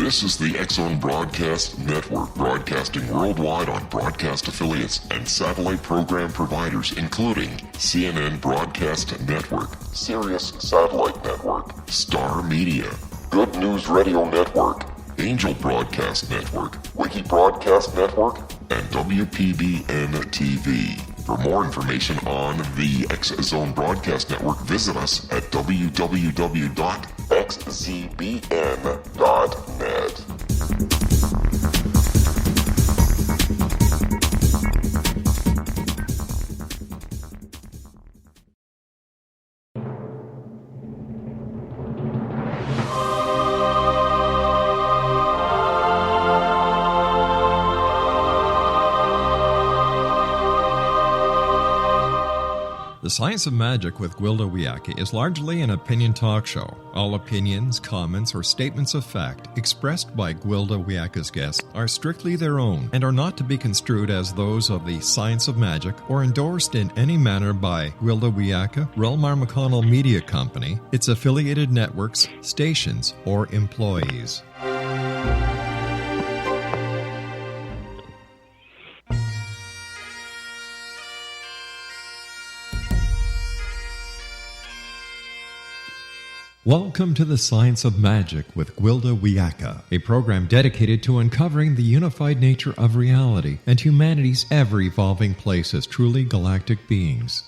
This is the X-Zone Broadcast Network, broadcasting worldwide on broadcast affiliates and satellite program providers, including CNN Broadcast Network, Sirius Satellite Network, Star Media, Good News Radio Network, Angel Broadcast Network, Wiki Broadcast Network, and WPBN TV. For more information on the X-Zone Broadcast Network, visit us at www.xzbn.net. The Science of Magic with Gwilda Wiyaka is largely an opinion talk show. All opinions, comments, or statements of fact expressed by Gwilda Wiyaka's guests are strictly their own and are not to be construed as those of the Science of Magic or endorsed in any manner by Gwilda Wiyaka, Relmar McConnell Media Company, its affiliated networks, stations, or employees. Welcome to the Science of Magic with Gwilda Wiyaka, a program dedicated to uncovering the unified nature of reality and humanity's ever-evolving place as truly galactic beings.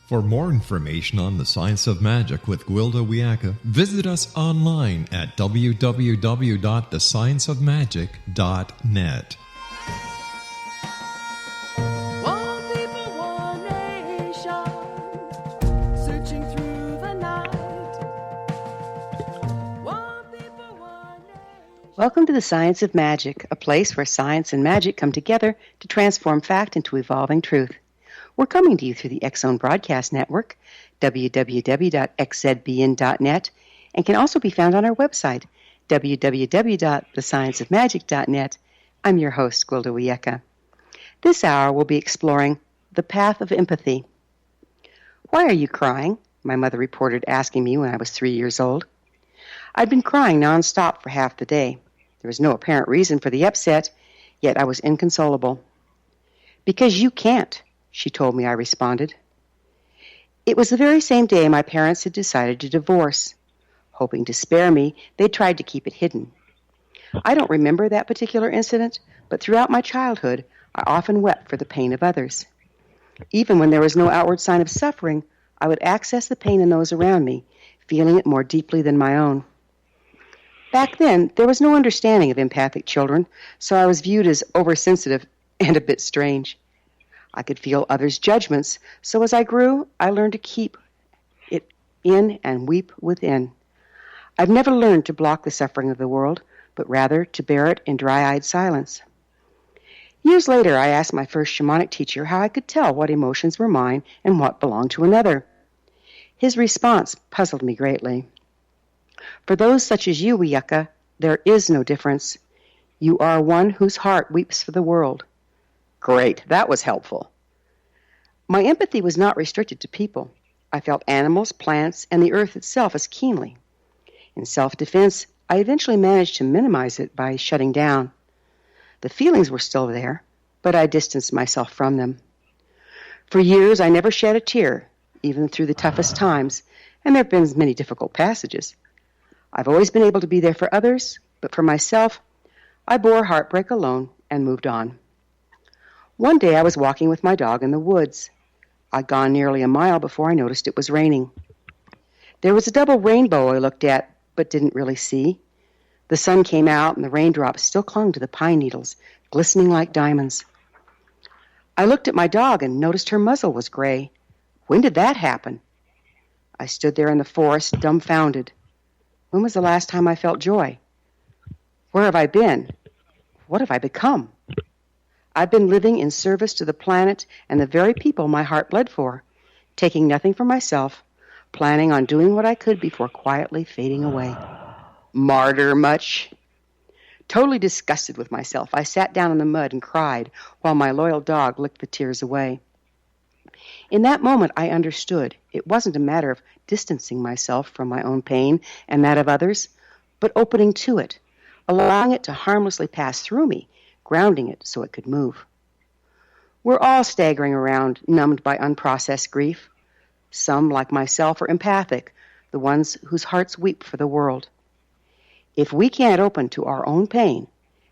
For more information on the Science of Magic with Gwilda Wiyaka, visit us online at www.thescienceofmagic.net. Welcome to the Science of Magic, a place where science and magic come together to transform fact into evolving truth. We're coming to you through the X-Zone Broadcast Network, www.xzbn.net, and can also be found on our website, www.thescienceofmagic.net. I'm your host, Gwilda Wiyaka. This hour we'll be exploring the path of empathy. Why are you crying? My mother reported asking me when I was 3 years old. I'd been crying nonstop for half the day. There was no apparent reason for the upset, yet I was inconsolable. Because you can't, she told me, I responded. It was the very same day my parents had decided to divorce. Hoping to spare me, they tried to keep it hidden. I don't remember that particular incident, but throughout my childhood, I often wept for the pain of others. Even when there was no outward sign of suffering, I would access the pain in those around me, feeling it more deeply than my own. Back then, there was no understanding of empathic children, so I was viewed as oversensitive and a bit strange. I could feel others' judgments, so as I grew, I learned to keep it in and weep within. I've never learned to block the suffering of the world, but rather to bear it in dry-eyed silence. Years later, I asked my first shamanic teacher how I could tell what emotions were mine and what belonged to another. His response puzzled me greatly. For those such as you, Wiyaka, there is no difference. You are one whose heart weeps for the world. Great, that was helpful. My empathy was not restricted to people. I felt animals, plants, and the earth itself as keenly. In self-defense, I eventually managed to minimize it by shutting down. The feelings were still there, but I distanced myself from them. For years, I never shed a tear, even through the toughest times, and there have been many difficult passages. I've always been able to be there for others, but for myself, I bore heartbreak alone and moved on. One day I was walking with my dog in the woods. I'd gone nearly a mile before I noticed it was raining. There was a double rainbow I looked at, but didn't really see. The sun came out and the raindrops still clung to the pine needles, glistening like diamonds. I looked at my dog and noticed her muzzle was gray. When did that happen? I stood there in the forest, dumbfounded. When was the last time I felt joy? Where have I been? What have I become? I've been living in service to the planet and the very people my heart bled for, taking nothing for myself, planning on doing what I could before quietly fading away. Martyr much? Totally disgusted with myself, I sat down in the mud and cried while my loyal dog licked the tears away. In that moment, I understood it wasn't a matter of distancing myself from my own pain and that of others, but opening to it, allowing it to harmlessly pass through me, grounding it so it could move. We're all staggering around, numbed by unprocessed grief. Some, like myself, are empathic, the ones whose hearts weep for the world. If we can't open to our own pain,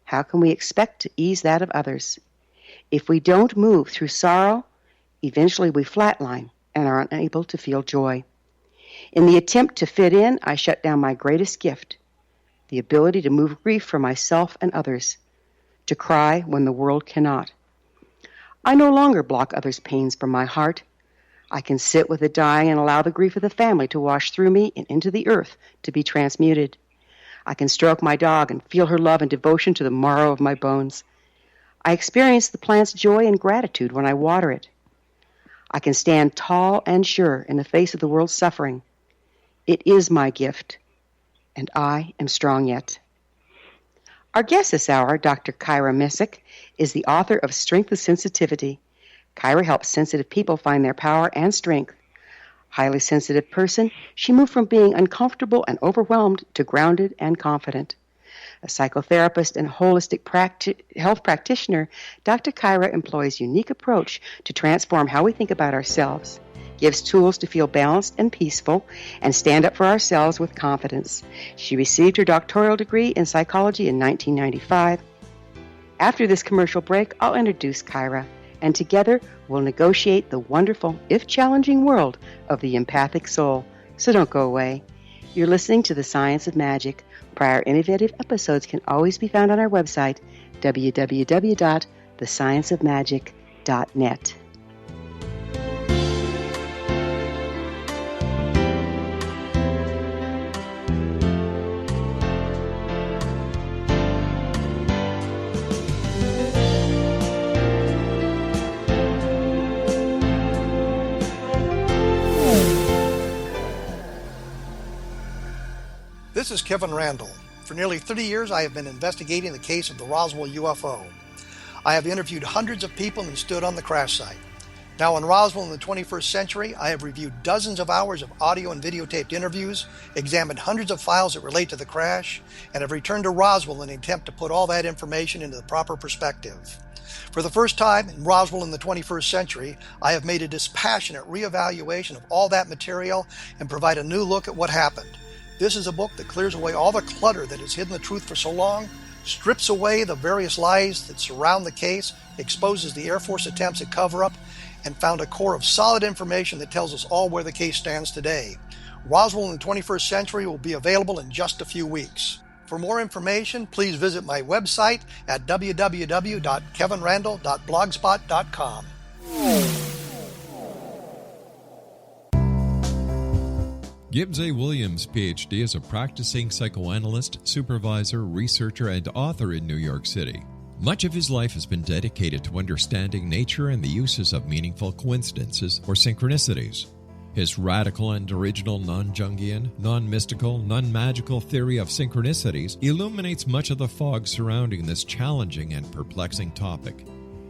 how can we expect to ease that of others? If we don't move through sorrow, eventually we flatline and are unable to feel joy. In the attempt to fit in, I shut down my greatest gift, the ability to move grief for myself and others, to cry when the world cannot. I no longer block others' pains from my heart. I can sit with the dying and allow the grief of the family to wash through me and into the earth to be transmuted. I can stroke my dog and feel her love and devotion to the marrow of my bones. I experience the plant's joy and gratitude when I water it. I can stand tall and sure in the face of the world's suffering. It is my gift, and I am strong yet. Our guest this hour, Dr. Kyra Mesich, is the author of Strength of Sensitivity. Kyra helps sensitive people find their power and strength. Highly sensitive person, she moved from being uncomfortable and overwhelmed to grounded and confident. A psychotherapist and holistic health practitioner, Dr. Kyra employs a unique approach to transform how we think about ourselves, gives tools to feel balanced and peaceful, and stand up for ourselves with confidence. She received her doctoral degree in psychology in 1995. After this commercial break, I'll introduce Kyra, and together we'll negotiate the wonderful, if challenging, world of the empathic soul. So don't go away. You're listening to The Science of Magic. Prior innovative episodes can always be found on our website, www.thescienceofmagic.net. This is Kevin Randall. For nearly 30 years, I have been investigating the case of the Roswell UFO. I have interviewed hundreds of people and stood on the crash site. Now in Roswell in the 21st century, I have reviewed dozens of hours of audio and videotaped interviews, examined hundreds of files that relate to the crash, and have returned to Roswell in an attempt to put all that information into the proper perspective. For the first time in Roswell in the 21st century, I have made a dispassionate reevaluation of all that material and provide a new look at what happened. This is a book that clears away all the clutter that has hidden the truth for so long, strips away the various lies that surround the case, exposes the Air Force attempts at cover-up, and found a core of solid information that tells us all where the case stands today. Roswell in the 21st century will be available in just a few weeks. For more information, please visit my website at www.kevinrandall.blogspot.com. Gibbs A. Williams, Ph.D., is a practicing psychoanalyst, supervisor, researcher, and author in New York City. Much of his life has been dedicated to understanding nature and the uses of meaningful coincidences or synchronicities. His radical and original non-Jungian, non-mystical, non-magical theory of synchronicities illuminates much of the fog surrounding this challenging and perplexing topic.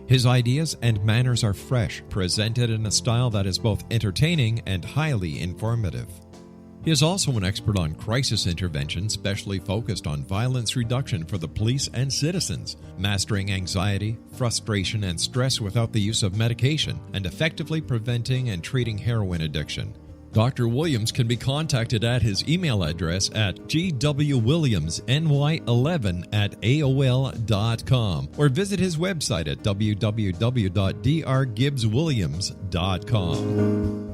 His ideas and manners are fresh, presented in a style that is both entertaining and highly informative. He is also an expert on crisis intervention specially focused on violence reduction for the police and citizens, mastering anxiety, frustration, and stress without the use of medication, and effectively preventing and treating heroin addiction. Dr. Williams can be contacted at his email address at gwilliamsny11@aol.com or visit his website at www.drgibbswilliams.com.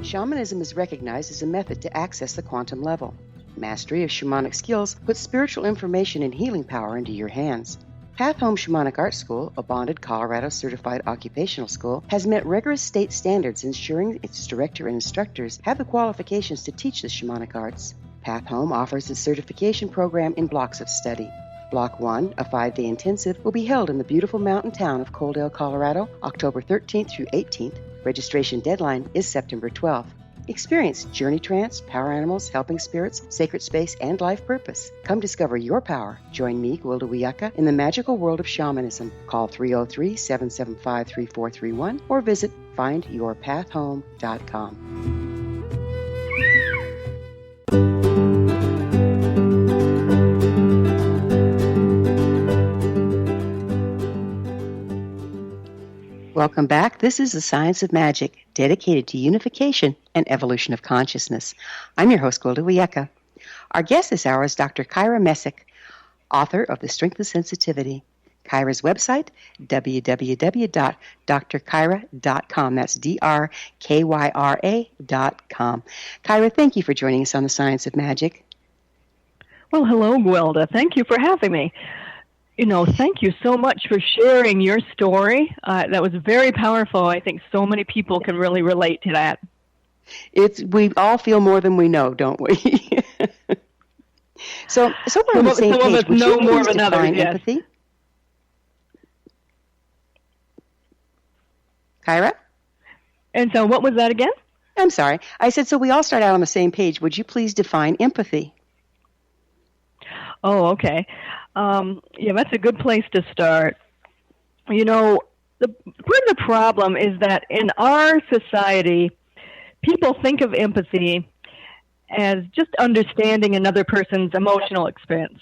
Shamanism is recognized as a method to access the quantum level. Mastery of shamanic skills puts spiritual information and healing power into your hands. Path Home Shamanic Art School, a bonded Colorado certified occupational school, has met rigorous state standards ensuring its director and instructors have the qualifications to teach the shamanic arts. Path Home offers its certification program in blocks of study. Block 1, a 5-day intensive, will be held in the beautiful mountain town of Coaldale, Colorado, October 13th through 18th. Registration deadline is September 12th. Experience Journey Trance, Power Animals, Helping Spirits, Sacred Space, and Life Purpose. Come discover your power. Join me, Gwilda Wiyaka, in the magical world of shamanism. Call 303-775-3431 or visit findyourpathhome.com. Welcome back. This is The Science of Magic, dedicated to unification and evolution of consciousness. I'm your host, Gwilda Wiyaka. Our guest this hour is Dr. Kyra Mesich, author of The Strength of Sensitivity. Kyra's website, www.drkyra.com. That's drkyra.com. Kyra, thank you for joining us on The Science of Magic. Well, hello, Gwilda. Thank you for having me. Thank you so much for sharing your story. That was very powerful. I think so many people can really relate to that. We all feel more than we know, don't we? So we're on the same some page. Of us know more than others. Yes. Empathy? Kyra? And so what was that again? I'm sorry. I said, so we all start out on the same page. Would you please define empathy? Oh, okay. Yeah, that's a good place to start. Part of the problem is that in our society, people think of empathy as just understanding another person's emotional experience.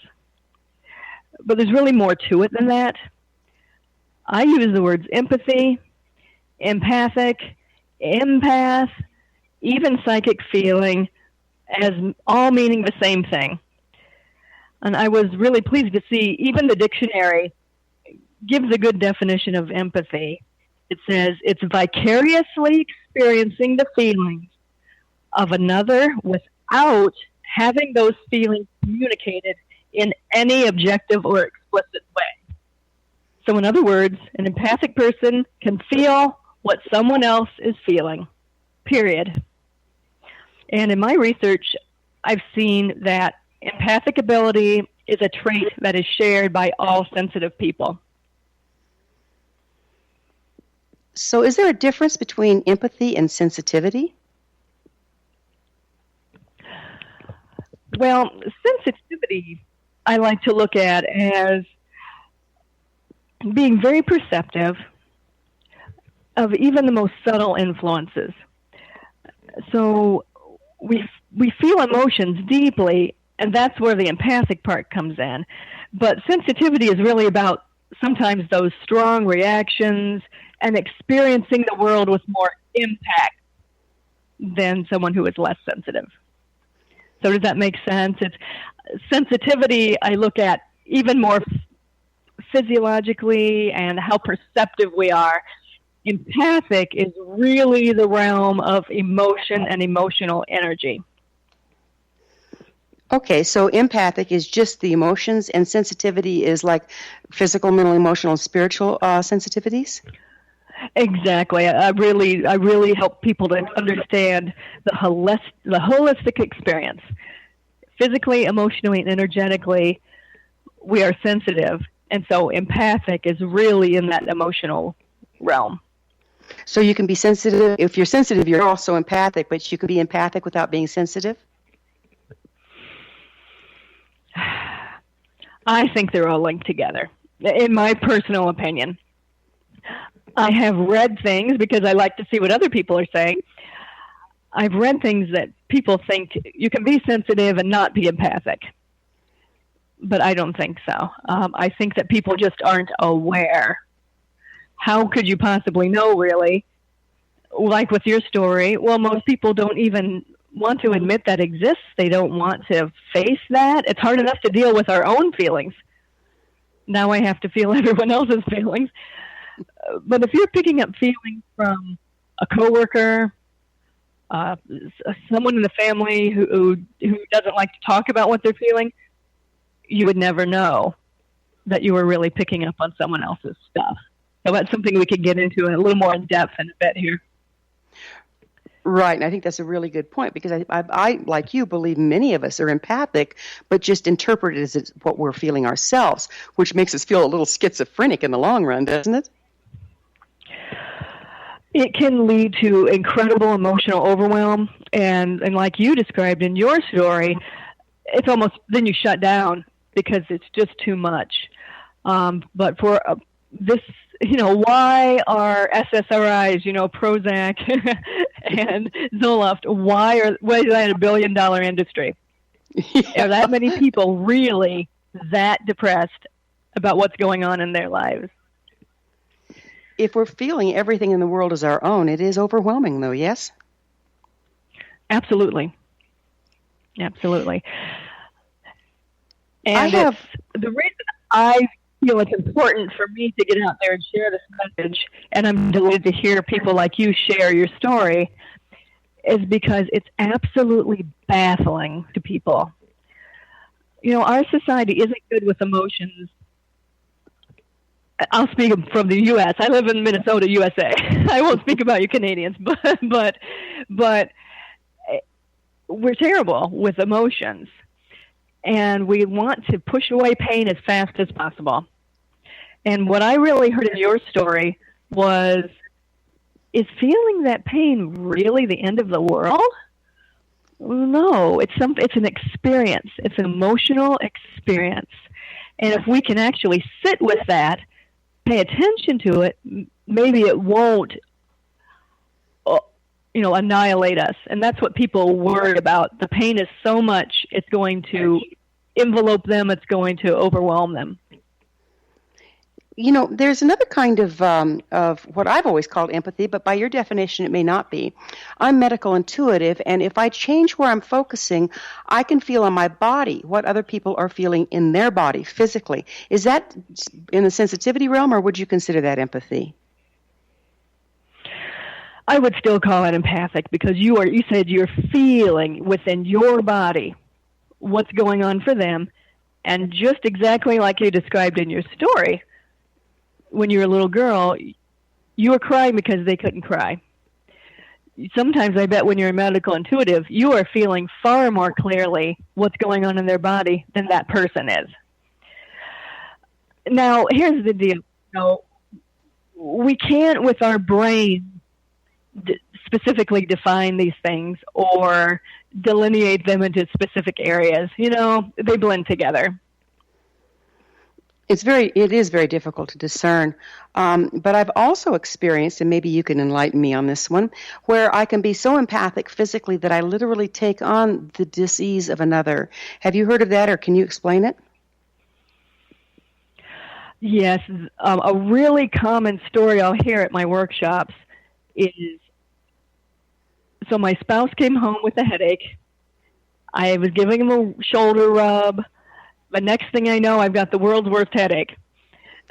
But there's really more to it than that. I use the words empathy, empathic, empath, even psychic feeling as all meaning the same thing. And I was really pleased to see even the dictionary gives a good definition of empathy. It says it's vicariously experiencing the feelings of another without having those feelings communicated in any objective or explicit way. So in other words, an empathic person can feel what someone else is feeling, period. And in my research, I've seen that empathic ability is a trait that is shared by all sensitive people. So is there a difference between empathy and sensitivity? Well, sensitivity I like to look at as being very perceptive of even the most subtle influences. So we feel emotions deeply, and that's where the empathic part comes in. But sensitivity is really about sometimes those strong reactions and experiencing the world with more impact than someone who is less sensitive. So does that make sense? It's sensitivity I look at even more physiologically and how perceptive we are. Empathic is really the realm of emotion and emotional energy. Okay, so empathic is just the emotions, and sensitivity is like physical, mental, emotional, and spiritual sensitivities? Exactly. I really help people to understand the holistic experience. Physically, emotionally, and energetically, we are sensitive, and so empathic is really in that emotional realm. So you can be sensitive. If you're sensitive, you're also empathic, but you can be empathic without being sensitive? I think they're all linked together, in my personal opinion. I have read things, because I like to see what other people are saying. I've read things that people think you can be sensitive and not be empathic. But I don't think so. I think that people just aren't aware. How could you possibly know, really? Like with your story, well, most people don't even want to admit that exists. They don't want to face that. It's hard enough to deal with our own feelings. Now I have to feel everyone else's feelings. But if you're picking up feelings from a coworker, someone in the family who doesn't like to talk about what they're feeling, you would never know that you were really picking up on someone else's stuff. So that's something we could get into a little more in depth in a bit here. Right, and I think that's a really good point, because I, like you, believe many of us are empathic, but just interpret it as what we're feeling ourselves, which makes us feel a little schizophrenic in the long run, doesn't it? it can lead to incredible emotional overwhelm. And like you described in your story, it's almost, then you shut down because it's just too much. But for this, why are SSRIs, Prozac and Zoloft, why is that $1 billion industry? Yeah. Are that many people really that depressed about what's going on in their lives? If we're feeling everything in the world is our own, it is overwhelming, though, yes? Absolutely. Absolutely. And the reason I feel it's important for me to get out there and share this message, and I'm delighted to hear people like you share your story, is because it's absolutely baffling to people. Our society isn't good with emotions. I'll speak from the U.S. I live in Minnesota, USA. I won't speak about you Canadians, but we're terrible with emotions, and we want to push away pain as fast as possible. And what I really heard in your story was, is feeling that pain really the end of the world? No, it's an experience. It's an emotional experience. And if we can actually sit with that, pay attention to it, maybe it won't, annihilate us. And that's what people worry about. The pain is so much, it's going to envelope them, it's going to overwhelm them. There's another kind of what I've always called empathy, but by your definition, it may not be. I'm medical intuitive, and if I change where I'm focusing, I can feel on my body what other people are feeling in their body physically. Is that in the sensitivity realm, or would you consider that empathy? I would still call it empathic, because you said you're feeling within your body what's going on for them, and just exactly like you described in your story. When you were a little girl, you were crying because they couldn't cry. Sometimes I bet when you're a medical intuitive, you are feeling far more clearly what's going on in their body than that person is. Now, here's the deal. We can't, with our brain, specifically define these things or delineate them into specific areas. They blend together. It is very difficult to discern. But I've also experienced, and maybe you can enlighten me on this one, where I can be so empathic physically that I literally take on the disease of another. Have you heard of that, or can you explain it? Yes. A really common story I'll hear at my workshops is, so my spouse came home with a headache. I was giving him a shoulder rub. The next thing I know, I've got the world's worst headache.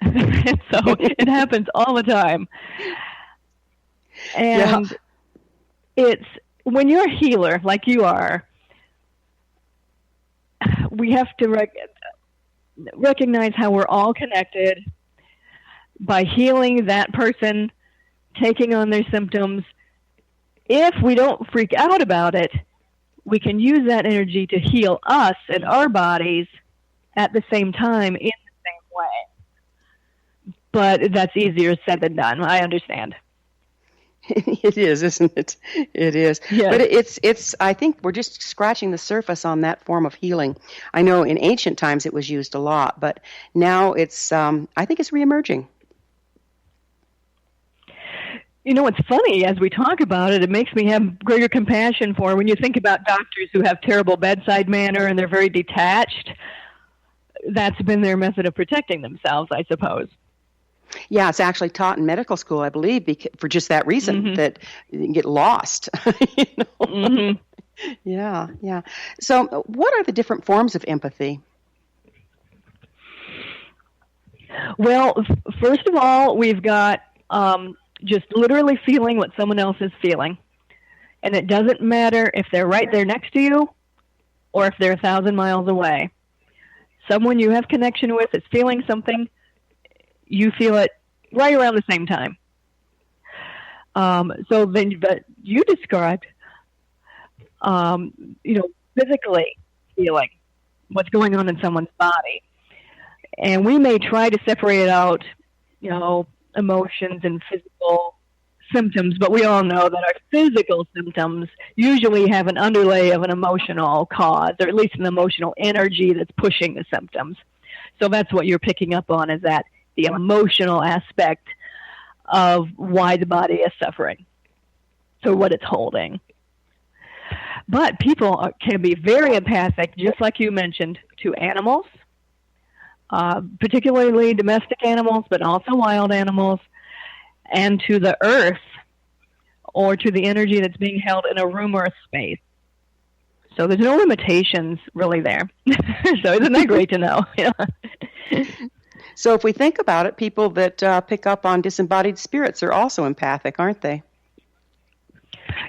And so it happens all the time. And it's, when you're a healer like you are, we have to recognize how we're all connected. By healing that person, taking on their symptoms, if we don't freak out about it, we can use that energy to heal us and our bodies at the same time in the same way. But that's easier said than done. I understand. It is, isn't it? It is. Yes. But it's. I think we're just scratching the surface on that form of healing. I know in ancient times it was used a lot, but now it's. I think it's reemerging. It's funny, as we talk about it, it makes me have greater compassion for when you think about doctors who have terrible bedside manner and they're very detached. That's been their method of protecting themselves, I suppose. Yeah, it's actually taught in medical school, I believe, for just that reason, that you can get lost. Yeah. So what are the different forms of empathy? Well, first of all, we've got just literally feeling what someone else is feeling. And it doesn't matter if they're right there next to you or if they're 1,000 miles away. Someone you have connection with is feeling something, you feel it right around the same time. So then, but you described, physically feeling what's going on in someone's body. And we may try to separate out, emotions and physical symptoms, but we all know that our physical symptoms usually have an underlay of an emotional cause, or at least an emotional energy that's pushing the symptoms. So that's what you're picking up on, is that the emotional aspect of why the body is suffering, so what it's holding. But people can be very empathic, just like you mentioned, to animals, particularly domestic animals, but also wild animals, and to the earth, or to the energy that's being held in a room or a space. So there's no limitations really there. So isn't that great to know? Yeah. So if we think about it, people that pick up on disembodied spirits are also empathic, aren't they?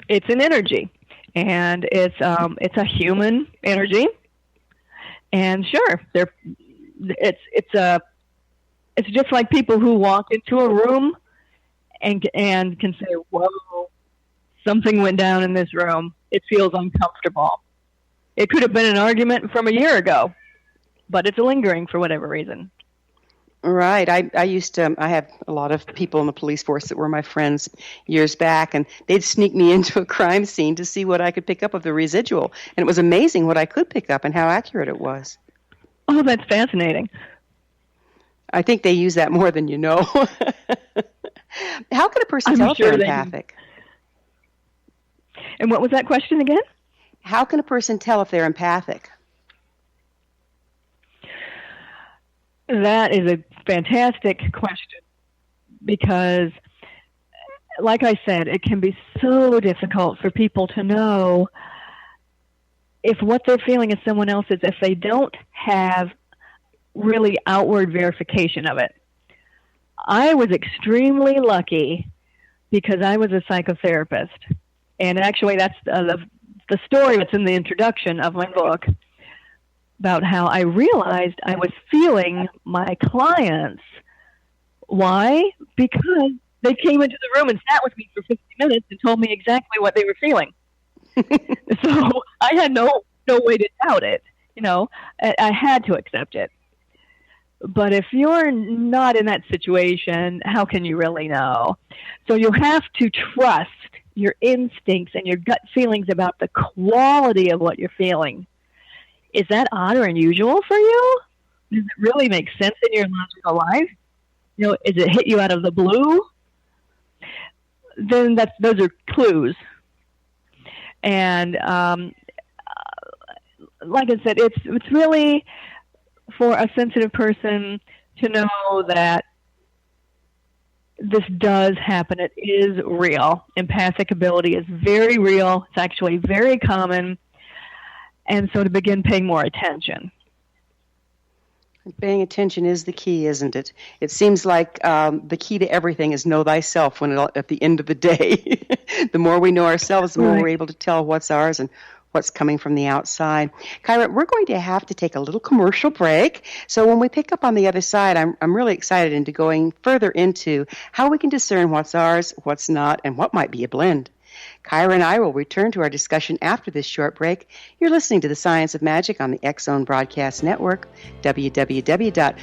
It's an energy, and it's a human energy, and sure, it's just like people who walk into a room and can say, "Whoa, something went down in this room. It feels uncomfortable." It could have been an argument from a year ago, but it's lingering for whatever reason. Right. I have a lot of people in the police force that were my friends years back, and they'd sneak me into a crime scene to see what I could pick up of the residual. And it was amazing what I could pick up and how accurate it was. Oh, that's fascinating. I think they use that more than you know. How can a person tell if they're empathic? And what was that question again? How can a person tell if they're empathic? That is a fantastic question, because, like I said, it can be so difficult for people to know if what they're feeling is someone else's if they don't have really outward verification of it. I was extremely lucky because I was a psychotherapist. And actually, that's the story that's in the introduction of my book, about how I realized I was feeling my clients. Why? Because they came into the room and sat with me for 50 minutes and told me exactly what they were feeling. So I had no way to doubt it. You know, I had to accept it. But if you're not in that situation, how can you really know? So you have to trust your instincts and your gut feelings about the quality of what you're feeling. Is that odd or unusual for you? Does it really make sense in your logical life? You know, is it hit you out of the blue? Then those are clues. And like I said, it's really for a sensitive person to know that this does happen. It is real. Empathic ability is very real. It's actually very common. And so to begin paying more attention. Paying attention is the key, isn't it? It seems like the key to everything is know thyself at the end of the day. The more we know ourselves, the more we're able to tell what's ours and what's coming from the outside. Kyra, we're going to have to take a little commercial break. So when we pick up on the other side, I'm really excited into going further into how we can discern what's ours, what's not, and what might be a blend. Kyra and I will return to our discussion after this short break. You're listening to The Science of Magic on the X-Zone Broadcast Network, www.xzbn.net.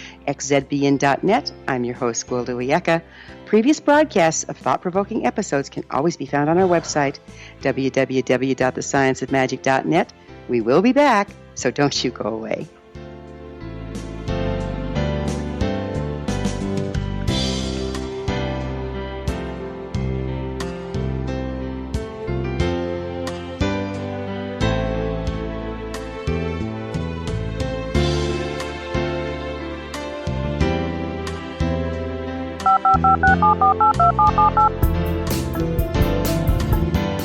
I'm your host, Gwilda Wiyaka. Previous broadcasts of thought-provoking episodes can always be found on our website, www.thescienceofmagic.net. We will be back, so don't you go away.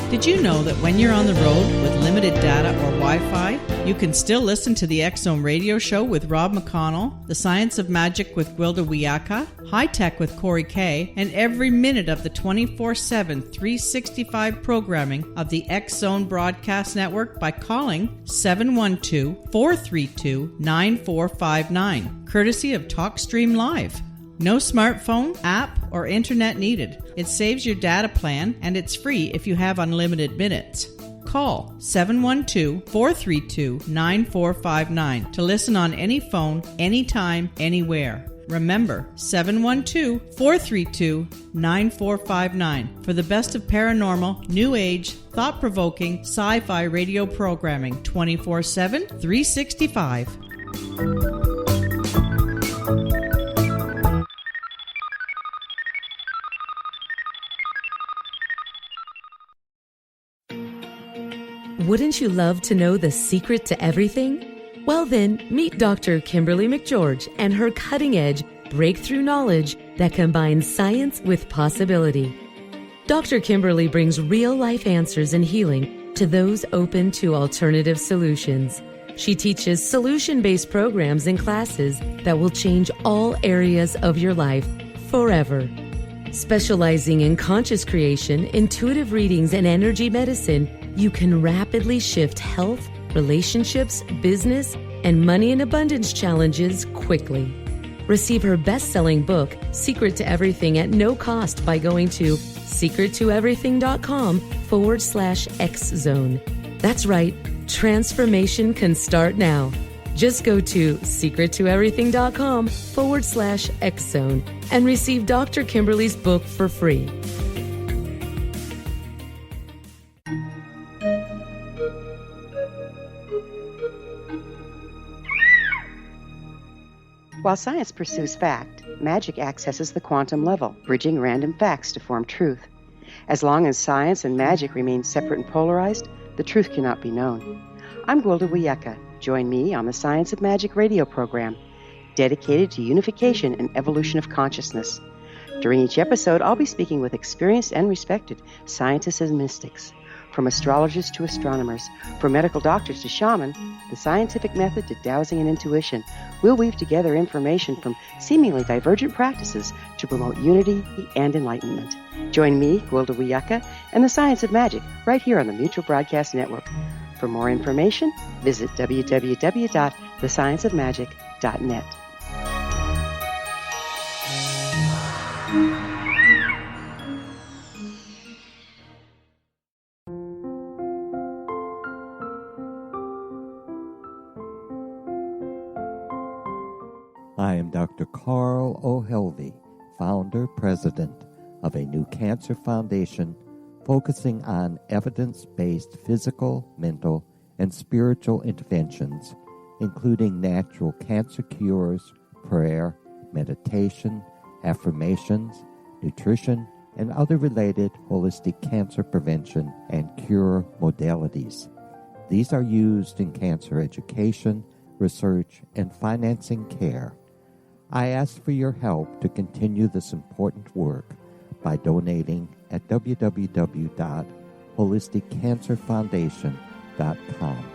Did you know that when you're on the road with limited data or Wi-Fi, you can still listen to the X-Zone radio show with Rob McConnell, The Science of Magic with Gwilda Wiyaka, High Tech with Corey Kay, and every minute of the 24/7, 365 programming of the X-Zone Broadcast Network by calling 712-432-9459, courtesy of TalkStream Live. No smartphone, app, or internet needed. It saves your data plan, and it's free if you have unlimited minutes. Call 712-432-9459 to listen on any phone, anytime, anywhere. Remember, 712-432-9459 for the best of paranormal, new age, thought-provoking, sci-fi radio programming 24/7, 365. Wouldn't you love to know the secret to everything? Well then, meet Dr. Kimberly McGeorge and her cutting-edge breakthrough knowledge that combines science with possibility. Dr. Kimberly brings real-life answers and healing to those open to alternative solutions. She teaches solution-based programs and classes that will change all areas of your life forever. Specializing in conscious creation, intuitive readings, and energy medicine, you can rapidly shift health, relationships, business, and money and abundance challenges quickly. Receive her best-selling book, Secret to Everything, at no cost by going to secrettoeverything.com/X-Zone. That's right, transformation can start now. Just go to secrettoeverything.com/X-Zone and receive Dr. Kimberly's book for free. While science pursues fact, magic accesses the quantum level, bridging random facts to form truth. As long as science and magic remain separate and polarized, the truth cannot be known. I'm Gwilda Wiyaka. Join me on the Science of Magic radio program, dedicated to unification and evolution of consciousness. During each episode, I'll be speaking with experienced and respected scientists and mystics. From astrologers to astronomers, from medical doctors to shaman, the scientific method to dowsing and intuition, we'll weave together information from seemingly divergent practices to promote unity and enlightenment. Join me, Gwilda Wiyaka, and the Science of Magic right here on the Mutual Broadcast Network. For more information, visit www.thescienceofmagic.net. I am Dr. Carl O'Helvey, founder, president of a new cancer foundation focusing on evidence-based physical, mental, and spiritual interventions, including natural cancer cures, prayer, meditation, affirmations, nutrition, and other related holistic cancer prevention and cure modalities. These are used in cancer education, research, and financing care. I ask for your help to continue this important work by donating at www.holisticcancerfoundation.com.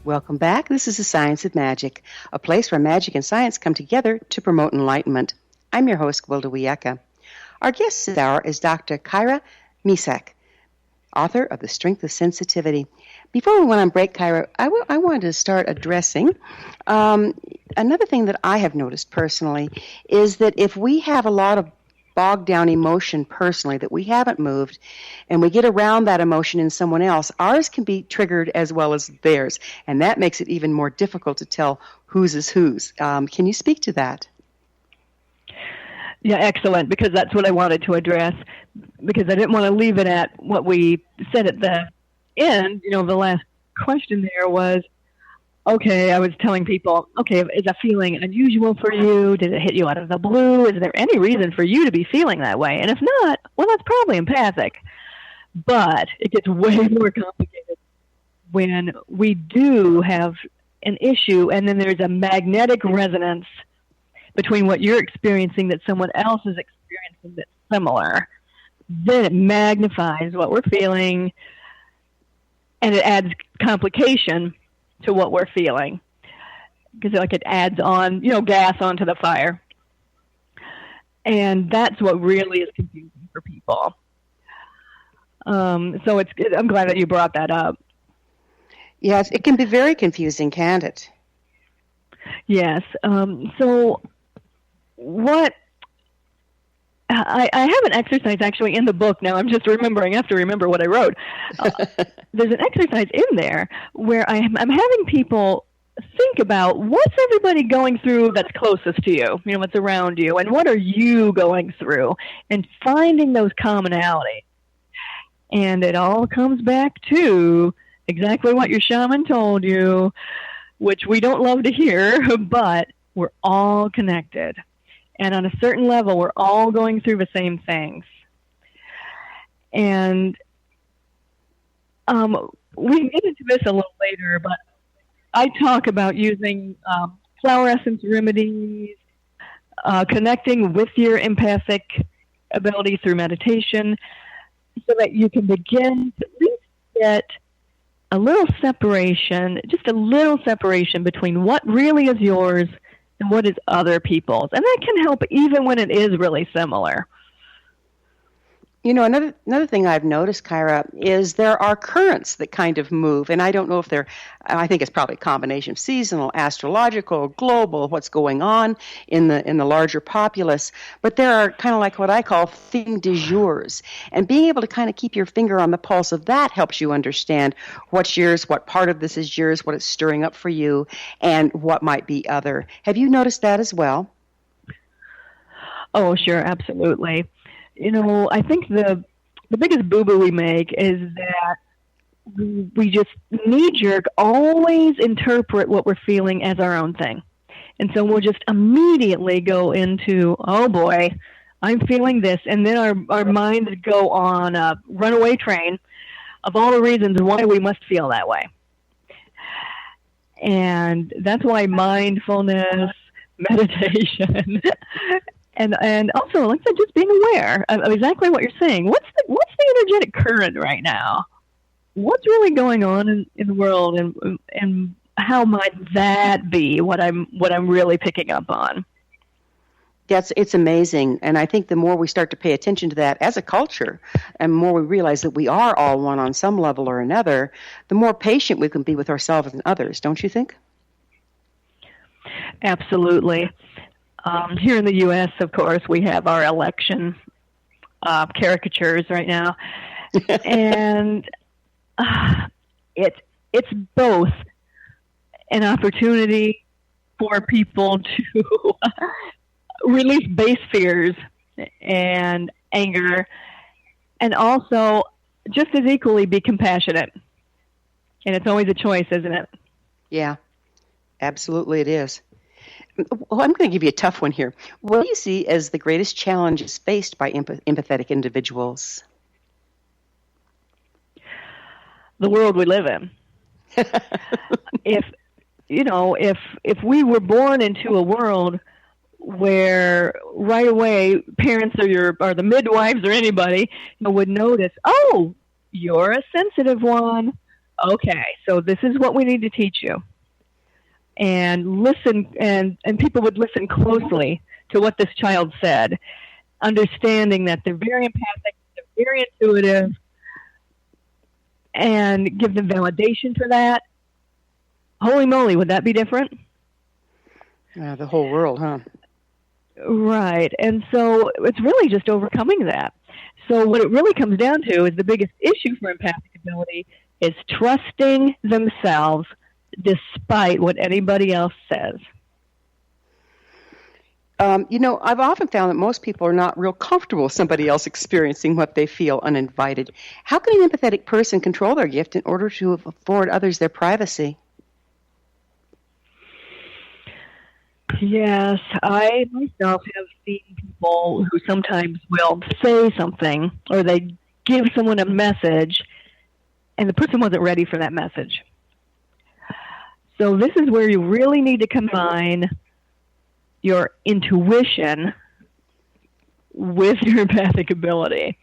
Welcome back. This is the Science of Magic, a place where magic and science come together to promote enlightenment. I'm your host, Gwilda Wiyaka. Our guest this hour is Dr. Kyra Mesich, author of The Strength of Sensitivity. Before we went on break, Kyra, I wanted to start addressing another thing that I have noticed personally is that if we have a lot of bogged down emotion personally that we haven't moved and we get around that emotion in someone else, ours can be triggered as well as theirs, and that makes it even more difficult to tell whose is whose. Can you speak to that? Yeah, excellent, because that's what I wanted to address, because I didn't want to leave it at what we said at the end. You know, the last question there was, okay, I was telling people, okay, is a feeling unusual for you? Did it hit you out of the blue? Is there any reason for you to be feeling that way? And if not, well, that's probably empathic. But it gets way more complicated when we do have an issue and then there's a magnetic resonance between what you're experiencing that someone else is experiencing that's similar. Then it magnifies what we're feeling and it adds complication to what we're feeling, because like it adds on, gas onto the fire, and that's what really is confusing for people. So I'm glad that you brought that up. Yes, it can be very confusing, can't it? Yes. So what I have an exercise actually in the book now. I'm just remembering. I have to remember what I wrote. There's an exercise in there where I'm having people think about what's everybody going through that's closest to you, what's around you, and what are you going through, and finding those commonalities. And it all comes back to exactly what your shaman told you, which we don't love to hear, but we're all connected. And on a certain level, we're all going through the same things. And we can get into this a little later, but I talk about using flower essence remedies, connecting with your empathic ability through meditation, so that you can begin to at least get a little separation, just a little separation between what really is yours and what is other people's. And that can help even when it is really similar. Another thing I've noticed, Kyra, is there are currents that kind of move, and I don't know if I think it's probably a combination of seasonal, astrological, global, what's going on in the larger populace, but there are kind of like what I call thing du jours, and being able to kind of keep your finger on the pulse of that helps you understand what's yours, what part of this is yours, what it's stirring up for you, and what might be other. Have you noticed that as well? Oh, sure, absolutely. I think the biggest boo-boo we make is that we just knee-jerk always interpret what we're feeling as our own thing. And so we'll just immediately go into, oh boy, I'm feeling this. And then our minds go on a runaway train of all the reasons why we must feel that way. And that's why mindfulness, meditation, and also, like I said, just being aware of exactly what you're saying. What's the energetic current right now? What's really going on in the world, and how might that be what I'm really picking up on? It's amazing, and I think the more we start to pay attention to that as a culture, and more we realize that we are all one on some level or another, the more patient we can be with ourselves and others. Don't you think? Absolutely. Here in the U.S., of course, we have our election caricatures right now, and it's both an opportunity for people to release base fears and anger, and also just as equally be compassionate. And it's always a choice, isn't it? Yeah, absolutely it is. Well, I'm going to give you a tough one here. What do you see as the greatest challenges faced by empathetic individuals? The world we live in. If we were born into a world where right away parents or the midwives or anybody would notice, oh, you're a sensitive one. Okay, so this is what we need to teach you. And listen, and people would listen closely to what this child said, understanding that they're very empathic, they're very intuitive, and give them validation for that. Holy moly, would that be different? The whole world, huh? Right. And so it's really just overcoming that. So what it really comes down to is the biggest issue for empathic ability is trusting themselves despite what anybody else says. I've often found that most people are not real comfortable with somebody else experiencing what they feel uninvited. How can an empathetic person control their gift in order to afford others their privacy? Yes, I myself have seen people who sometimes will say something or they give someone a message and the person wasn't ready for that message. So this is where you really need to combine your intuition with your empathic ability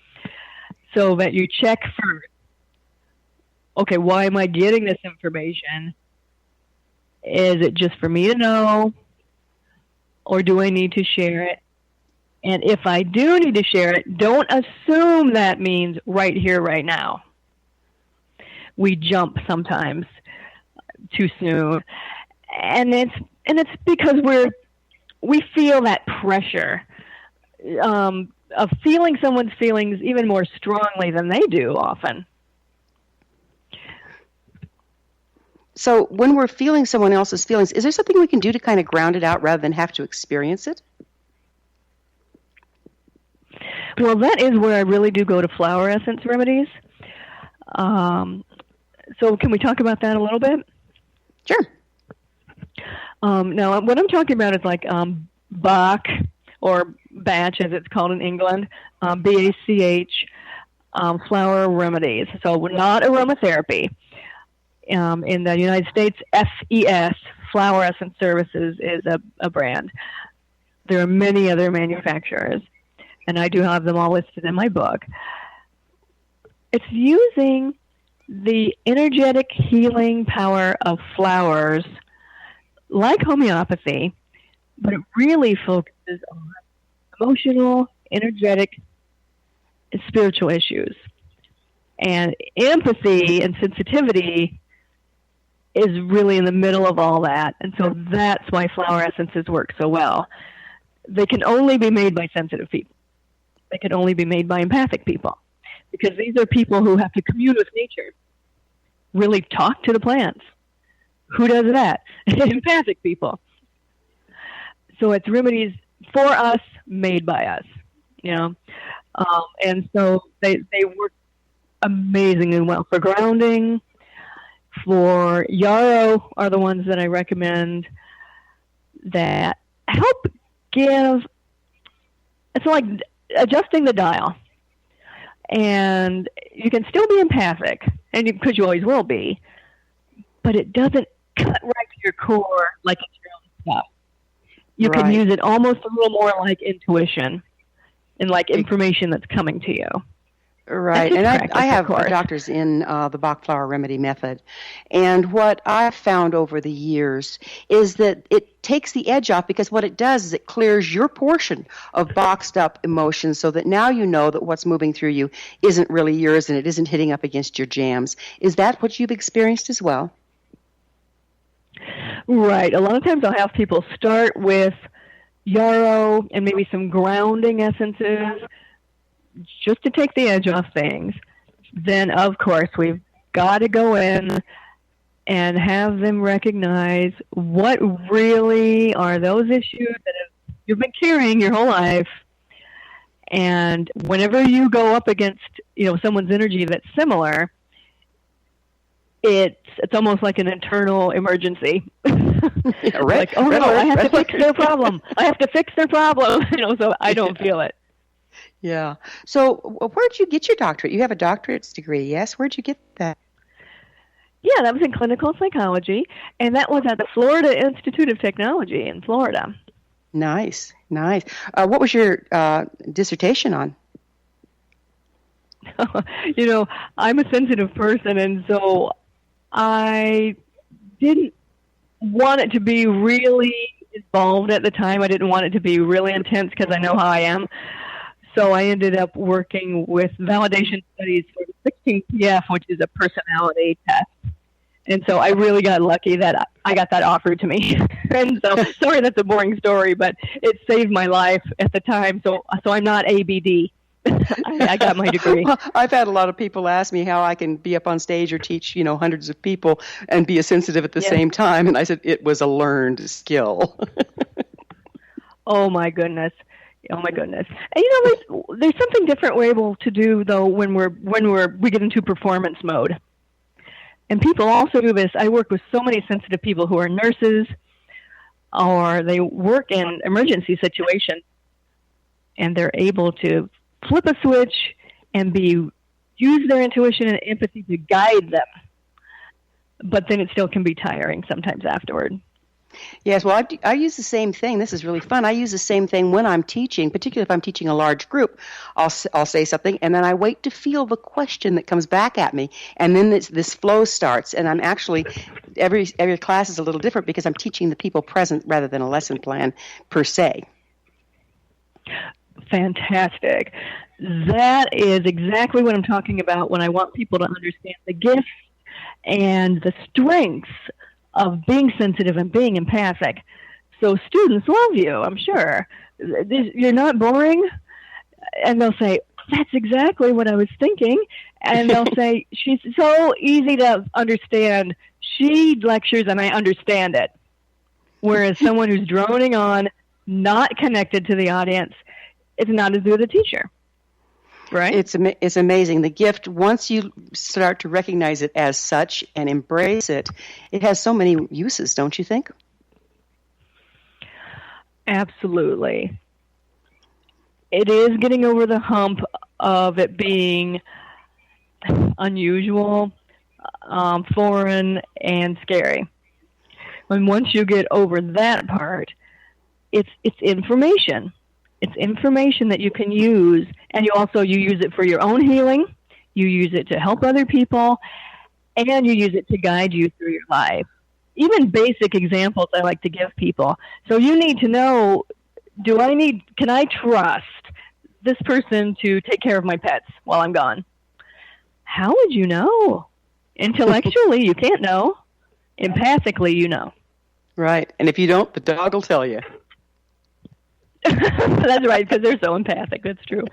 so that you check first. Okay, why am I getting this information? Is it just for me to know? Or do I need to share it? And if I do need to share it, don't assume that means right here, right now. We jump sometimes. too soon. And it's because we feel that pressure of feeling someone's feelings even more strongly than they do often. So when we're feeling someone else's feelings, is there something we can do to kind of ground it out rather than have to experience it? Well, that is where I really do go to flower essence remedies. So can we talk about that a little bit? Sure. Now, what I'm talking about is like Bach, or Bach as it's called in England, BACH, flower remedies. So not aromatherapy. In the United States, FES, Flower Essence Services, is a brand. There are many other manufacturers, and I do have them all listed in my book. It's using the energetic healing power of flowers, like homeopathy, but it really focuses on emotional, energetic, and spiritual issues. And empathy and sensitivity is really in the middle of all that. And so that's why flower essences work so well. They can only be made by sensitive people. They can only be made by empathic people, because these are people who have to commune with nature, really talk to the plants. Who does that? Empathic people. So it's remedies for us, made by us, you know. And so they work amazingly well for grounding. For yarrow are the ones that I recommend that help give, it's like adjusting the dial. And you can still be empathic, and because you always will be, but it doesn't cut right to your core like it's your own stuff. You can use it almost a little more like intuition and like information that's coming to you. Right, and I have doctors in the Bach flower remedy method, and what I've found over the years is that it takes the edge off, because what it does is it clears your portion of boxed up emotions, so that now you know that what's moving through you isn't really yours and it isn't hitting up against your jams. Is that what you've experienced as well? Right. A lot of times I'll have people start with yarrow and maybe some grounding essences, just to take the edge off things. Then, of course, we've got to go in and have them recognize what really are those issues that you've been carrying your whole life. And whenever you go up against, someone's energy that's similar, it's almost like an internal emergency. Yeah, right. Like, no, I have to fix their problem. I have to fix their problem. So I don't feel it. Yeah. So where'd you get your doctorate? You have a doctorate's degree, yes? Where'd you get that? Yeah, that was in clinical psychology, and that was at the Florida Institute of Technology in Florida. Nice. What was your dissertation on? I'm a sensitive person, and so I didn't want it to be really involved at the time. I didn't want it to be really intense because I know how I am. So I ended up working with validation studies for the 16PF, which is a personality test. And so I really got lucky that I got that offered to me. And so, sorry that's a boring story, but it saved my life at the time. So I'm not ABD. I got my degree. Well, I've had a lot of people ask me how I can be up on stage or teach, hundreds of people and be a sensitive at the same time. And I said, it was a learned skill. Oh my goodness. And there's something different we're able to do though when we get into performance mode. And people also do this. I work with so many sensitive people who are nurses, or they work in emergency situations, and they're able to flip a switch and use their intuition and empathy to guide them. But then it still can be tiring sometimes afterward. Yes, well, I use the same thing. This is really fun. I use the same thing when I'm teaching, particularly if I'm teaching a large group. I'll say something, and then I wait to feel the question that comes back at me, and then this flow starts. And I'm actually, every class is a little different because I'm teaching the people present rather than a lesson plan per se. Fantastic. That is exactly what I'm talking about when I want people to understand the gifts and the strengths of being sensitive and being empathic. So students love you, I'm sure. You're not boring. And they'll say, that's exactly what I was thinking. And they'll say, she's so easy to understand. She lectures and I understand it. Whereas someone who's droning on, not connected to the audience, it's not as good a teacher. Right? It's amazing. The gift, once you start to recognize it as such and embrace it, it has so many uses, don't you think? Absolutely. It is getting over the hump of it being unusual, foreign, and scary. And once you get over that part, it's information. It's information that you can use, and you use it for your own healing, you use it to help other people, and you use it to guide you through your life. Even basic examples I like to give people. So you need to know, can I trust this person to take care of my pets while I'm gone? How would you know? Intellectually, you can't know. Empathically, you know. Right. And if you don't, the dog will tell you. That's right, because they're so empathic. That's true.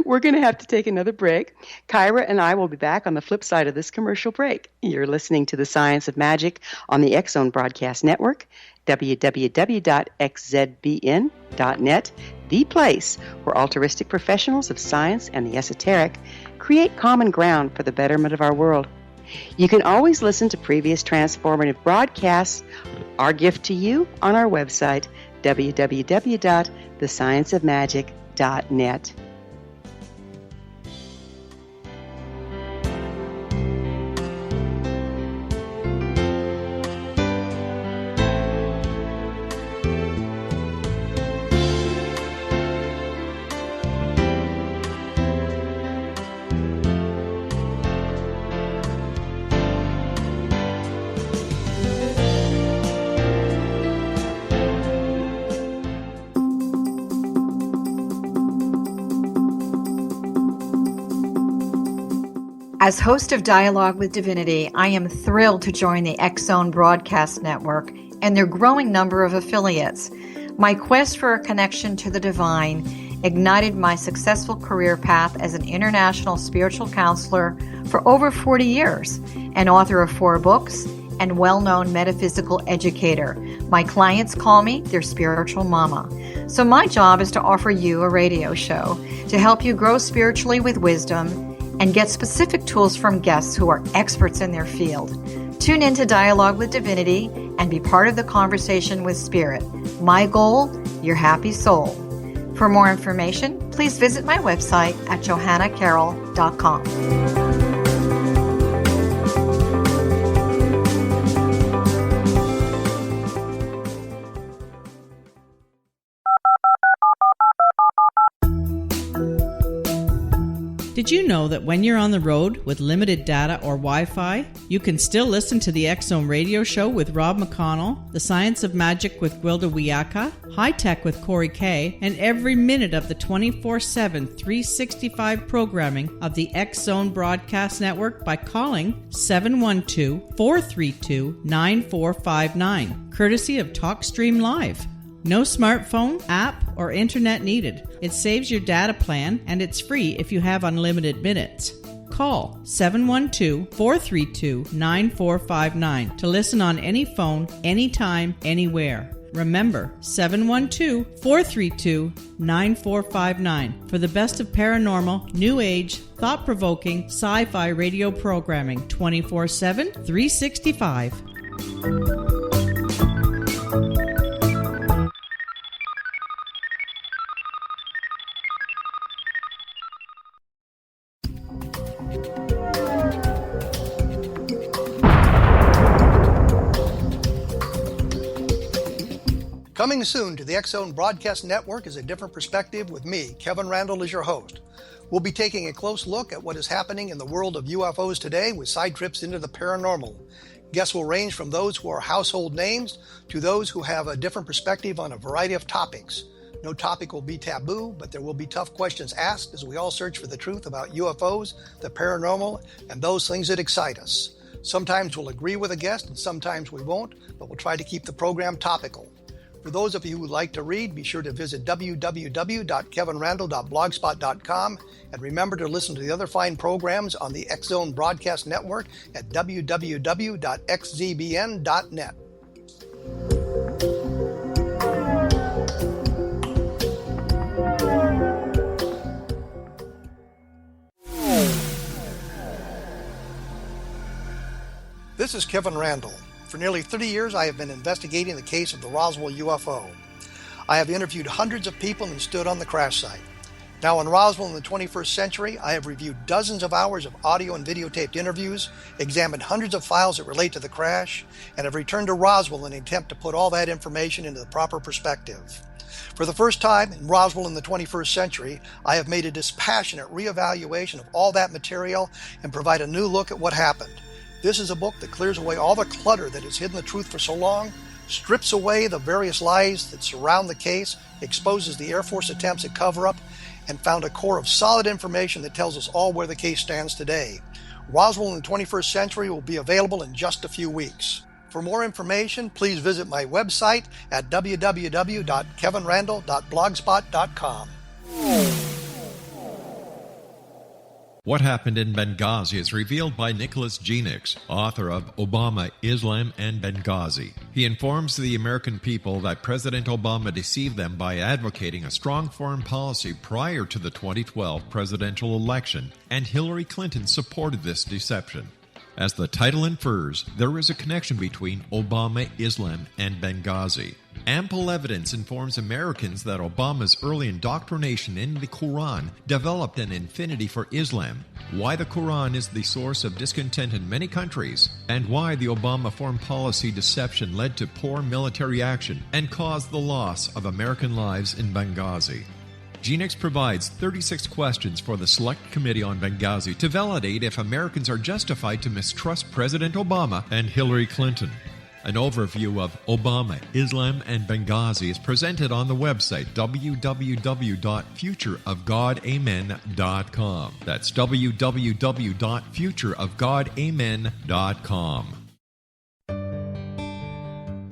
We're going to have to take another break. Kyra and I will be back on the flip side of this commercial break. You're listening to The Science of Magic on the X-Zone Broadcast Network, www.xzbn.net, the place where altruistic professionals of science and the esoteric create common ground for the betterment of our world. You can always listen to previous transformative broadcasts, our gift to you, on our website, www.thescienceofmagic.net. As host of Dialogue with Divinity, I am thrilled to join the X-Zone Broadcast Network and their growing number of affiliates. My quest for a connection to the divine ignited my successful career path as an international spiritual counselor for over 40 years, an author of 4 books, and well-known metaphysical educator. My clients call me their spiritual mama. So my job is to offer you a radio show to help you grow spiritually with wisdom and get specific tools from guests who are experts in their field. Tune in to Dialogue with Divinity and be part of the conversation with Spirit. My goal, your happy soul. For more information, please visit my website at johannacarroll.com. Did you know that when you're on the road with limited data or Wi-Fi, you can still listen to the X-Zone radio show with Rob McConnell, The Science of Magic with Gwilda Wiyaka, High Tech with Corey Kay, and every minute of the 24/7, 365 programming of the X-Zone Broadcast Network by calling 712-432-9459, courtesy of TalkStream Live. No smartphone, app, or internet needed. It saves your data plan, and it's free if you have unlimited minutes. Call 712-432-9459 to listen on any phone, anytime, anywhere. Remember, 712-432-9459 for the best of paranormal, new age, thought-provoking, sci-fi radio programming 24/7, 365. Coming soon to the X-Zone Broadcast Network is A Different Perspective with me, Kevin Randall, as your host. We'll be taking a close look at what is happening in the world of UFOs today with side trips into the paranormal. Guests will range from those who are household names to those who have a different perspective on a variety of topics. No topic will be taboo, but there will be tough questions asked as we all search for the truth about UFOs, the paranormal, and those things that excite us. Sometimes we'll agree with a guest and sometimes we won't, but we'll try to keep the program topical. For those of you who would like to read, be sure to visit www.kevinrandle.blogspot.com and remember to listen to the other fine programs on the X Zone Broadcast Network at www.xzbn.net. This is Kevin Randle. For nearly 30 years, I have been investigating the case of the Roswell UFO. I have interviewed hundreds of people and stood on the crash site. Now in Roswell in the 21st century, I have reviewed dozens of hours of audio and videotaped interviews, examined hundreds of files that relate to the crash, and have returned to Roswell in an attempt to put all that information into the proper perspective. For the first time in Roswell in the 21st century, I have made a dispassionate reevaluation of all that material and provide a new look at what happened. This is a book that clears away all the clutter that has hidden the truth for so long, strips away the various lies that surround the case, exposes the Air Force attempts at cover-up, and found a core of solid information that tells us all where the case stands today. Roswell in the 21st century will be available in just a few weeks. For more information, please visit my website at www.kevinrandle.blogspot.com. What Happened in Benghazi is revealed by Nicholas Genix, author of Obama, Islam, and Benghazi. He informs the American people that President Obama deceived them by advocating a strong foreign policy prior to the 2012 presidential election, and Hillary Clinton supported this deception. As the title infers, there is a connection between Obama, Islam, and Benghazi. Ample evidence informs Americans that Obama's early indoctrination in the Quran developed an affinity for Islam, why the Quran is the source of discontent in many countries, and why the Obama foreign policy deception led to poor military action and caused the loss of American lives in Benghazi. Genix provides 36 questions for the Select Committee on Benghazi to validate if Americans are justified to mistrust President Obama and Hillary Clinton. An overview of Obama, Islam, and Benghazi is presented on the website www.futureofgodamen.com. That's www.futureofgodamen.com.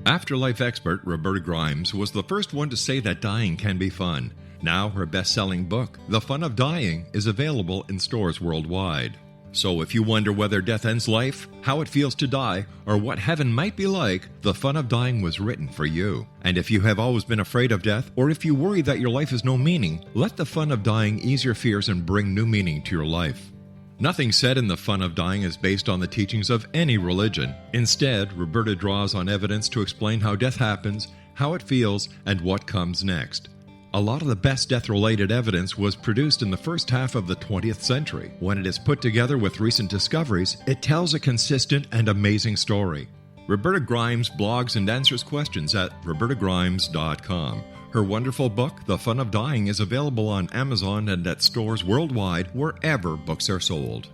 Afterlife expert Roberta Grimes was the first one to say that dying can be fun. Now her best-selling book, The Fun of Dying, is available in stores worldwide. So if you wonder whether death ends life, how it feels to die, or what heaven might be like, The Fun of Dying was written for you. And if you have always been afraid of death, or if you worry that your life has no meaning, let The Fun of Dying ease your fears and bring new meaning to your life. Nothing said in The Fun of Dying is based on the teachings of any religion. Instead, Roberta draws on evidence to explain how death happens, how it feels, and what comes next. A lot of the best death-related evidence was produced in the first half of the 20th century. When it is put together with recent discoveries, it tells a consistent and amazing story. Roberta Grimes blogs and answers questions at robertagrimes.com. Her wonderful book, The Fun of Dying, is available on Amazon and at stores worldwide wherever books are sold.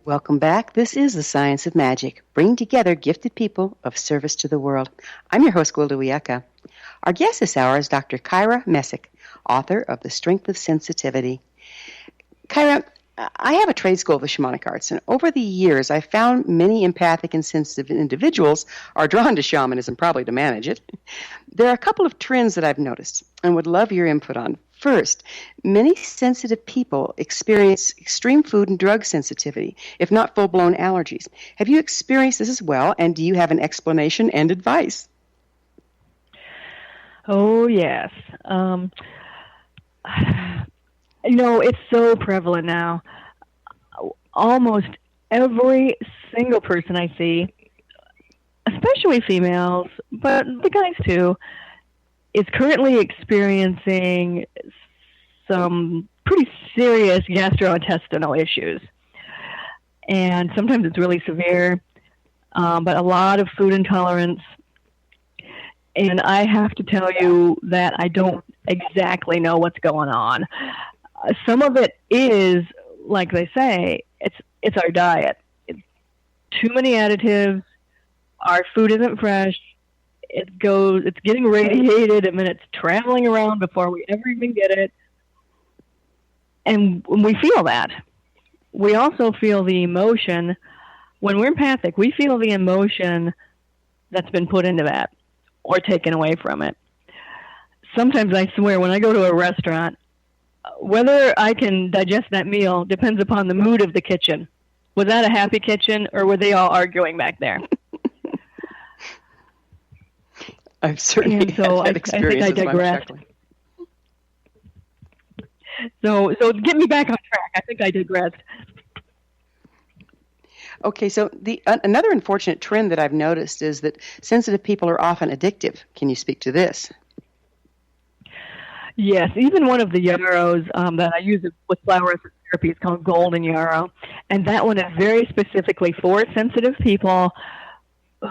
Welcome back. This is The Science of Magic, bringing together gifted people of service to the world. I'm your host, Gwilda Wiyaka. Our guest this hour is Dr. Kyra Mesich, author of The Strength of Sensitivity. Kyra, I have a trade school of the shamanic arts, and over the years I've found many empathic and sensitive individuals are drawn to shamanism, probably to manage it. There are a couple of trends that I've noticed and would love your input on. First, many sensitive people experience extreme food and drug sensitivity, if not full-blown allergies. Have you experienced this as well, and do you have an explanation and advice? Oh, yes. It's so prevalent now. Almost every single person I see, especially females, but the guys too, is currently experiencing some pretty serious gastrointestinal issues. And sometimes it's really severe, but a lot of food intolerance. And I have to tell you that I don't exactly know what's going on. Some of it is, like they say, it's our diet. It's too many additives, our food isn't fresh. It's getting radiated, and then it's traveling around before we ever even get it. And we feel that. We also feel the emotion. When we're empathic, we feel the emotion that's been put into that or taken away from it. Sometimes I swear when I go to a restaurant, whether I can digest that meal depends upon the mood of the kitchen. Was that a happy kitchen, or were they all arguing back there? I've certainly had that experience. I think I digressed. So get me back on track. I think I digressed. Okay, so another unfortunate trend that I've noticed is that sensitive people are often addictive. Can you speak to this? Yes, even one of the yarrows that I use with flower therapy is called golden yarrow, and that one is very specifically for sensitive people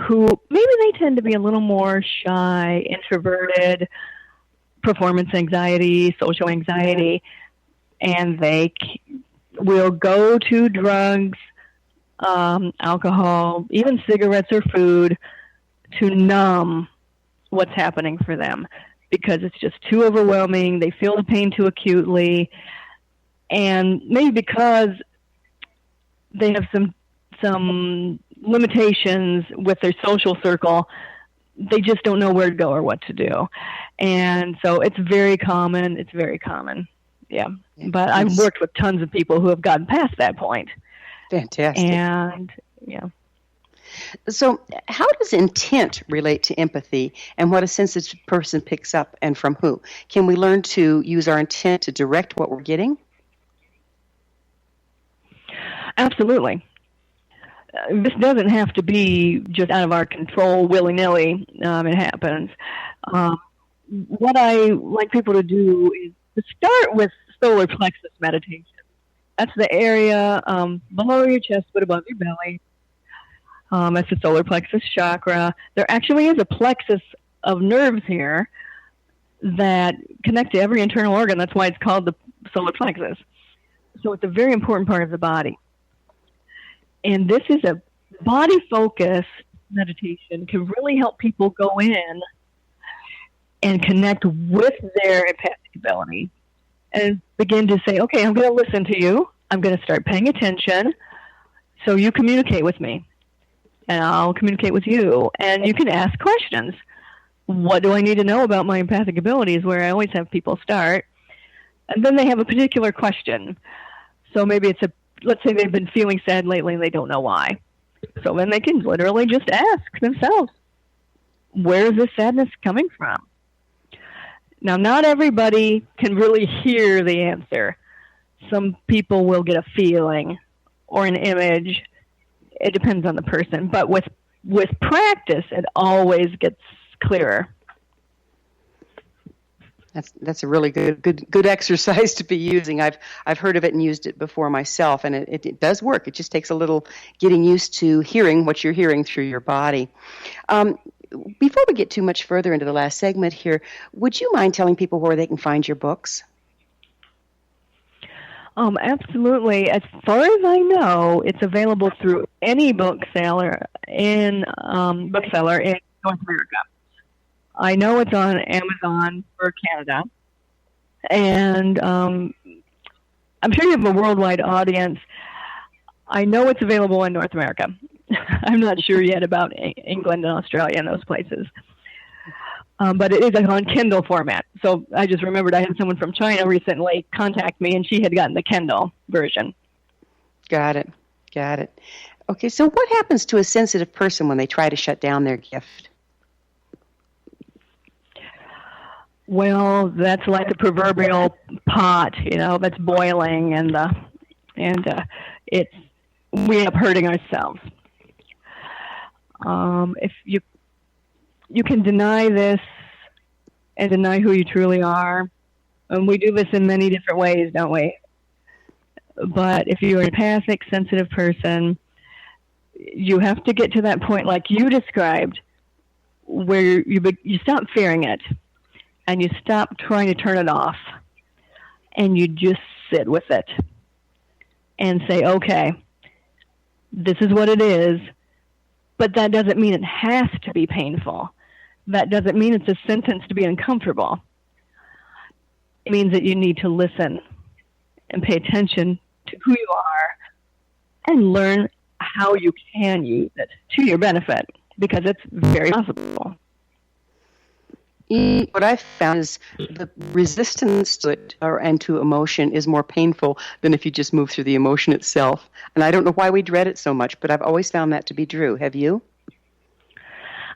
who maybe they tend to be a little more shy, introverted, performance anxiety, social anxiety, and they will go to drugs, alcohol, even cigarettes or food to numb what's happening for them, because it's just too overwhelming. They feel the pain too acutely, and maybe because they have some limitations with their social circle, they just don't know where to go or what to do. And so it's very common. Yeah. But I've worked with tons of people who have gotten past that point. Fantastic. And yeah. So how does intent relate to empathy and what a sensitive person picks up, and from who? Can we learn to use our intent to direct what we're getting? Absolutely. This doesn't have to be just out of our control, willy-nilly. It happens. What I like people to do is to start with solar plexus meditation. That's the area below your chest but above your belly. That's the solar plexus chakra. There actually is a plexus of nerves here that connect to every internal organ. That's why it's called the solar plexus. So it's a very important part of the body. And this is a body-focused meditation, can really help people go in and connect with their empathic ability and begin to say, okay, I'm going to listen to you. I'm going to start paying attention so you communicate with me. And I'll communicate with you. And you can ask questions. What do I need to know about my empathic abilities? Where I always have people start. And then they have a particular question. So maybe let's say they've been feeling sad lately and they don't know why. So then they can literally just ask themselves, where is this sadness coming from? Now, not everybody can really hear the answer. Some people will get a feeling or an image. It depends on the person. But with practice, it always gets clearer. That's a really good exercise to be using. I've heard of it and used it before myself, and it does work. It just takes a little getting used to hearing what you're hearing through your body. Before we get too much further into the last segment here, would you mind telling people where they can find your books? Absolutely. As far as I know, it's available through any bookseller in North America. I know it's on Amazon for Canada, and I'm sure you have a worldwide audience. I know it's available in North America. I'm not sure yet about England and Australia and those places. But it is on Kindle format. So I just remembered I had someone from China recently contact me, and she had gotten the Kindle version. Got it. Okay, so what happens to a sensitive person when they try to shut down their gift? Well, that's like the proverbial pot, that's boiling, and we end up hurting ourselves. If you can deny this and deny who you truly are, and we do this in many different ways, don't we? But if you're an empathic, sensitive person, you have to get to that point, like you described, where you stop fearing it. And you stop trying to turn it off, and you just sit with it and say, okay, this is what it is, But that doesn't mean it has to be painful. That doesn't mean it's a sentence to be uncomfortable. It means that you need to listen and pay attention to who you are and learn how you can use it to your benefit, because it's very possible. What I've found is the resistance to it and to emotion is more painful than if you just move through the emotion itself. And I don't know why we dread it so much, but I've always found that to be true. Have you?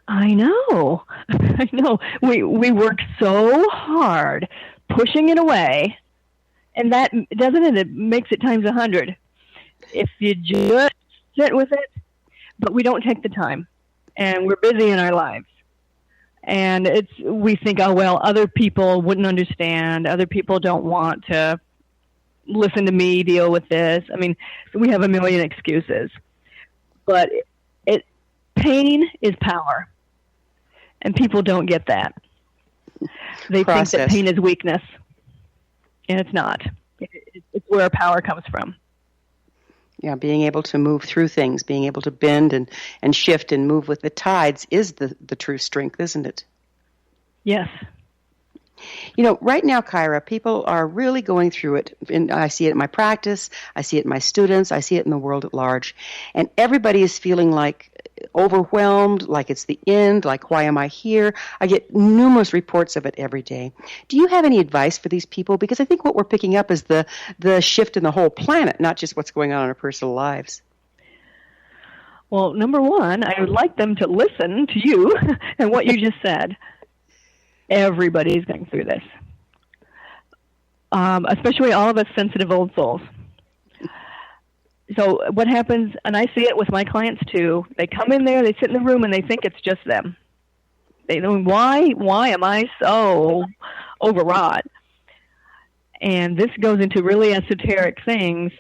I know. I know. We work so hard pushing it away, and that doesn't it makes it times 100 if you just sit with it, but we don't take the time, and we're busy in our lives. And we think, oh, well, other people wouldn't understand. Other people don't want to listen to me deal with this. I mean, we have a million excuses. But pain is power. And people don't get that. They think that pain is weakness. And it's not. It's where our power comes from. Yeah, being able to move through things, being able to bend and shift and move with the tides is the true strength, isn't it? Yes. You know, right now, Kyra, people are really going through it. And I see it in my practice, I see it in my students, I see it in the world at large. And everybody is feeling like overwhelmed, like it's the end, like why am I here? I get numerous reports of it every day. Do you have any advice for these people? Because I think what we're picking up is the shift in the whole planet, not just what's going on in our personal lives. Well, number one, I would like them to listen to you and what you just said. Everybody's going through this, especially all of us sensitive old souls. So what happens, and I see it with my clients too, they come in there, they sit in the room, and they think it's just them. They know, why am I so overwrought? And this goes into really esoteric things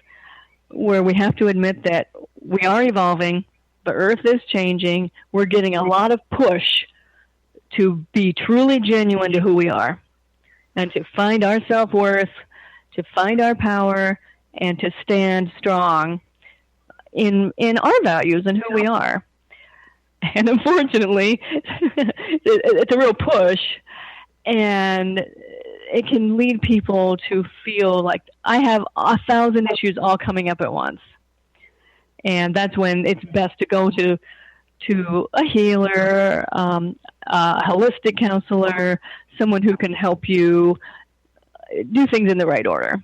where we have to admit that we are evolving, the earth is changing, we're getting a lot of push to be truly genuine to who we are and to find our self-worth, to find our power, and to stand strong in our values and who we are. And unfortunately, it's a real push, and it can lead people to feel like I have 1,000 issues all coming up at once. And that's when it's best to go to a healer, a holistic counselor, someone who can help you do things in the right order.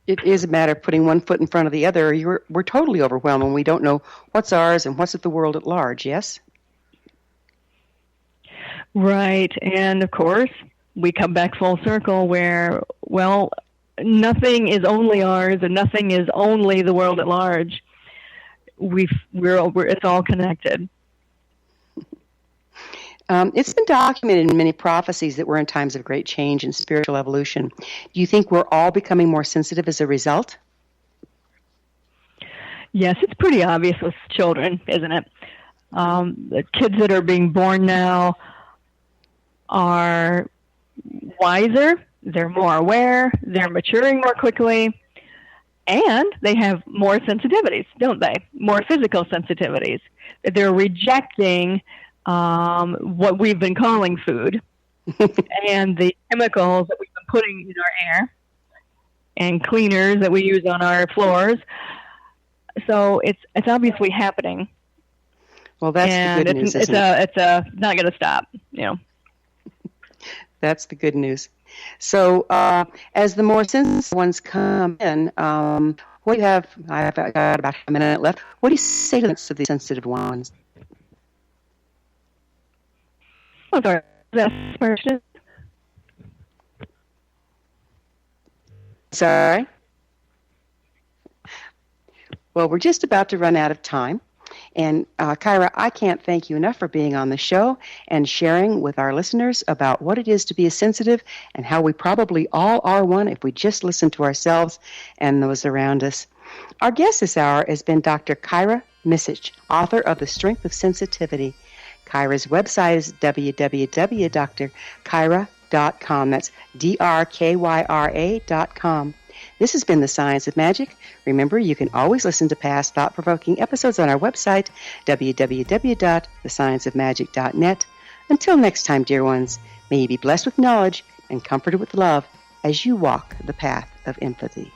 It is a matter of putting one foot in front of the other. We're totally overwhelmed when we don't know what's ours and what's at the world at large, yes? Right. And, of course, we come back full circle where, well, nothing is only ours and nothing is only the world at large. It's all connected. It's been documented in many prophecies that we're in times of great change and spiritual evolution. Do you think we're all becoming more sensitive as a result? Yes, it's pretty obvious with children, isn't it? The kids that are being born now are wiser, they're more aware, they're maturing more quickly, and they have more sensitivities, don't they? More physical sensitivities. They're rejecting what we've been calling food and the chemicals that we've been putting in our air and cleaners that we use on our floors. So it's obviously happening. Well, that's the good news, isn't it? It's not going to stop, you know. That's the good news. So as the more sensitive ones come in, what do you have? I've got about a minute left. What do you say to the sensitive ones? Oh, sorry. That's the question. Sorry? Well, we're just about to run out of time. And Kyra, I can't thank you enough for being on the show and sharing with our listeners about what it is to be a sensitive and how we probably all are one if we just listen to ourselves and those around us. Our guest this hour has been Dr. Kyra Mesich, author of The Strength of Sensitivity. Kyra's website is www.drkyra.com. That's drkyra.com. This has been The Science of Magic. Remember, you can always listen to past thought-provoking episodes on our website, www.thescienceofmagic.net. Until next time, dear ones, may you be blessed with knowledge and comforted with love as you walk the path of empathy.